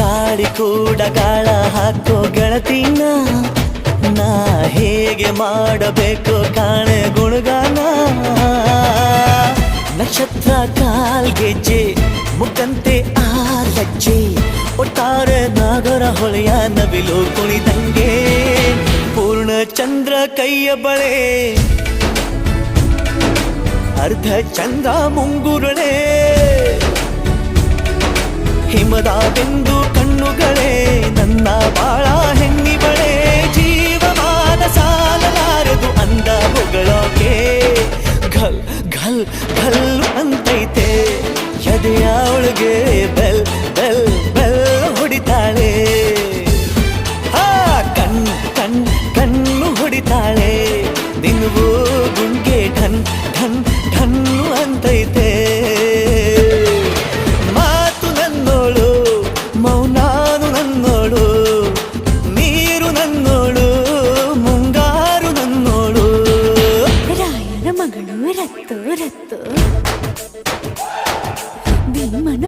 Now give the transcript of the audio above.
ಗಾಳಿ ಕೂಡ ಗಾಳ ಹಾಕೋ ಗೆಳತಿನ ನಾ ಹೇಗೆ ಮಾಡಬೇಕು ಕಾಣೆ ಗುಣಗಾನ ನಕ್ಷತ್ರ ಕಾಲ್ಗೆಜ್ಜೆ ಮುಖಂತೆ ಆಲಜ್ಜೆ ಒಟ್ಟಾರೆ ನಾಗರ ಹೊಳೆಯ ನವಿಲು ಕುಣಿದಂಗೆ ಪೂರ್ಣ ಚಂದ್ರ ಕೈಯ ಬಳೆ ಅರ್ಧ ಚಂದ್ರ ಮುಂಗುರುಳೆ ಹಿಮದ ಬೆಂದು ಕಣ್ಣುಗಳೇ ನನ್ನ ಬಾಳ ಹೆಣ್ಣಿಬಳೆ ಜೀವಮಾನ ಸಾಲಲಾರದು ಅಂದ ಹೊಗಳೋಕೆ ಘಲ್ ಘಲ್ ಘಲ್ ಅಂತೈತೆ ಎದೆಯ ಒಳಗೆ ಬೆಲ್ ಬೆಲ್ ಬೆಲ್ ಹೊಡಿತಾಳೆ ಕಣ್ ಕಣ್ ಕಣ್ಣು ಹೊಡಿತಾಳೆ ದಿನವೂ ಗುಂಗೆ ಢನ್ ಢನ್ ಢನ್ನು ಅಂತೈತೆ ಮಾತು ನನ್ನೋಳು ಮೌನಾನು ನನ್ನೋಳು ನೀರು ನನ್ನೋಳು ಮುಂಗಾರು ನನ್ನೋಳು ರಾಯನ ಮಗಳು ರತ್ತು ರತ್ತು ಭೀಮನ